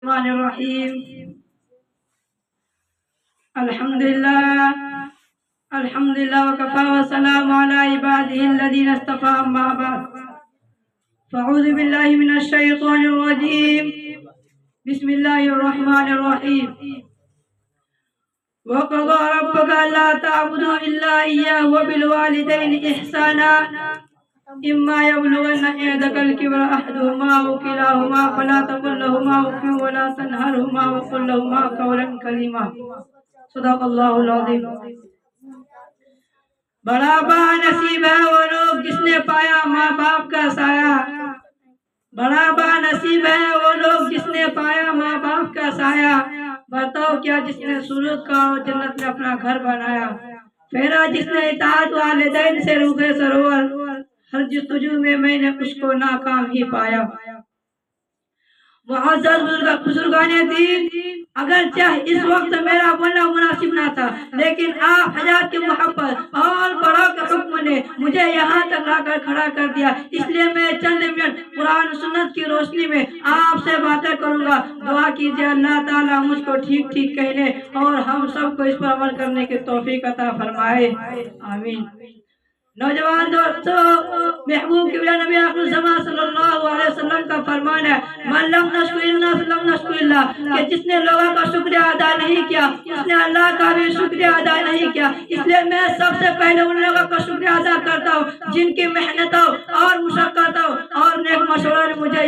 الرحمن الرحيم الحمد لله وكفى وسلام على عباده الذين اصطفى أما بعد فأعوذ بالله من الشيطان الرجيم بسم الله الرحمن الرحيم وقضى ربك ألا تعبدوا إلا إياه وبالوالدين إحسانا إما يبلغن عندك الكبر أحدهما أو كلاهما فلا تقل لهما أف ولا تنهرهما وقل لهما قولا كريما صدق الله العظيم۔ بڑا با نصیب ہے وہ لوگ جس نے پایا ماں باپ کا سایہ، بڑا با نصیب ہے وہ لوگ جس نے پایا ماں باپ کا سایہ، بتاؤ کیا جس نے سورج کا اور جنت میں اپنا گھر بنایا، پھیرا جس نے اطاعت والدین سے روبے سرور، ہر جستجو میں نے اس کو ناکام ہی پایا۔ معزز بزرگان دین، اگرچہ اس وقت میرا بولنا مناسب نہ تھا، لیکن آپ حضرات کی محبت اور بڑوں کے حکم نے مجھے یہاں تک لا کر کھڑا کر دیا، اس لیے میں چند منٹ قرآن سنت کی روشنی میں آپ سے باتیں کروں گا۔ دعا کیجیے اللہ تعالیٰ مجھ کو ٹھیک ٹھیک کہنے اور ہم سب کو اس پر عمل کرنے کی توفیق عطا فرمائے، آمین۔ نوجوان دوستو، محبوب قبلہ نبی آخر الزمان صلی اللہ علیہ وسلم کا فرمان ہے، من لم نشکر الناس لم نشکر اللہ، کہ جس نے لوگوں کا شکریہ ادا نہیں کیا اس نے اللہ کا بھی شکریہ ادا نہیں کیا۔ اس لیے میں سب سے پہلے ان لوگوں کا شکریہ ادا کرتا ہوں جن کی محنتوں اور مشقتوں اور نیک مشوروں نے مجھے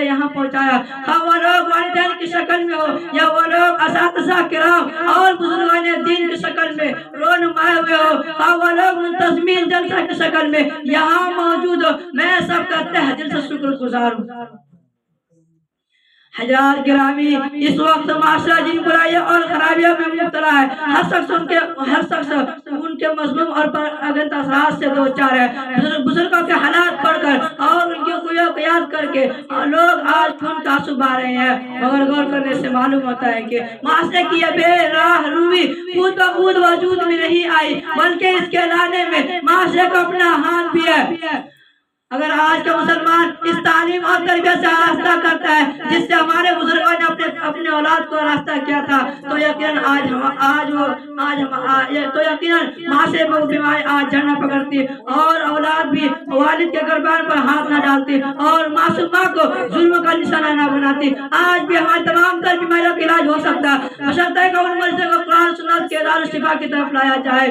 یہاں پہنچایا، ہاں وہ لوگ والدین کی شکل میں ہو یا وہ لوگ اساتذہ کرام اور بزرگان دین کی شکل میں رونمائے ہوئے ہو، ہاں وہ لوگ منتظمین جلسہ کی شکل میں یہاں موجود ہو، میں سب کا تہ دل سے شکر گزار ہوں۔ حضرات گرامی، اس وقت معاشرہ جن برائیوں اور خرابیوں میں مبتلا ہے، ہر شخص ان کے مظلوم اور پراگندہ اثرات سے دوچار ہے۔ بزرگوں کے حالات پڑھ کر اور ان کی خوبیوں کو یاد کر کے لوگ آج خون کا آنسو بہا رہے ہیں، مگر غور کرنے سے معلوم ہوتا ہے کہ معاشرے کی یہ بے راہ روی خود بخود وجود میں نہیں آئی، بلکہ اس کے لانے میں معاشرے کا اپنا ہاتھ بھی ہے۔ اگر آج کا مسلمان اس تعلیم اور تربیت سے آراستہ کرتا ہے جس سے ہمارے بزرگوں نے اپنے اولاد کو آراستہ کیا تھا، تو یقیناً معاشرے میں بیماری آج جڑنا پکڑتی اور اولاد بھی والد کے گردن پر ہاتھ نہ ڈالتی اور معصوم ماں کو ظلم کا نشانہ نہ بناتی۔ آج بھی ہماری تمام تر بیماریوں کا علاج ہو سکتا ہے، بشرطے کہ ان مریضوں کو قرآن سنت کے دار الشفا کی طرف لایا جائے۔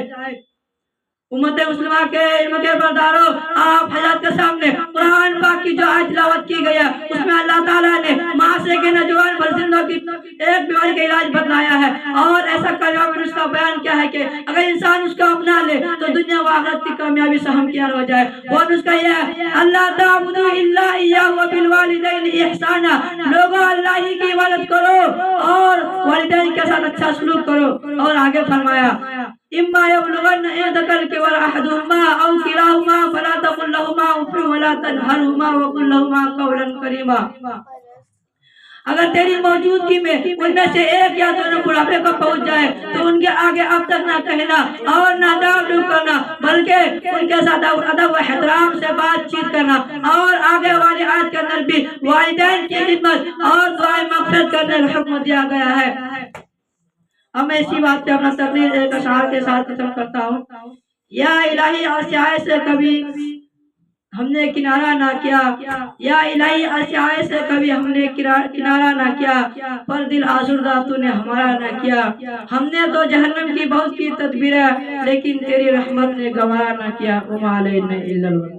امت مسلمہ کے علم کے برداروں، آپ حضرات کے سامنے قرآن پاک کی جو آیت تلاوت کی گئی ہے اس میں اللہ تعالیٰ نے معاشرے کے نوجوان فرزندوں کی ایک بیماری کا علاج بتلایا ہے اور ایسا کامیابی اس کا بیان کیا ہے کہ اگر انسان اس کو اپنا لے تو دنیا و آخرت کی کامیابی سے ہمکینار ہو جائے۔ وہ اس کا یہ ہے، اللہ تعبدوا الا ایاہ وبالوالدین احسانا، لوگوں اللہ ہی کی عبادت کرو اور والدین کے ساتھ اچھا سلوک کرو۔ اور آگے فرمایا، اما یبلغن عندک الکبر احدہما او کلاہما فلا تقل لہما اف ولا تنہرہما وقل لہما قولا کریما۔ اگر تیری موجودگی میں ان میں سے ایک یا دونوں بڑھاپے کو پہنچ جائے تو ان کے آگے اب تک نہ کہنا اور نہ ڈانٹ ڈوٹ کرنا، بلکہ ان کے ساتھ ادب و احترام سے بات چیت کرنا۔ اور آگے والی آیت کے اندر بھی والدین کی خدمت اور دعائیں مغفرت کرنے کا حکم دیا گیا ہے۔ اب میں اسی بات پہ اپنا تقریر ایک اشعار کے ساتھ ختم کرتا ہوں۔ یا الہی آسیائے سے کبھی ہم نے کنارہ نہ کیا، یا الہی آسیائے سے کبھی ہم نے کنارہ نہ کیا، پر دل آزردہ تو نے ہمارا نہ کیا۔ ہم نے تو جہنم کی بہت کی تدبیر ہے لیکن تیری رحمت نے گوارا نہ کیا۔ وما علینا الا البلاغ۔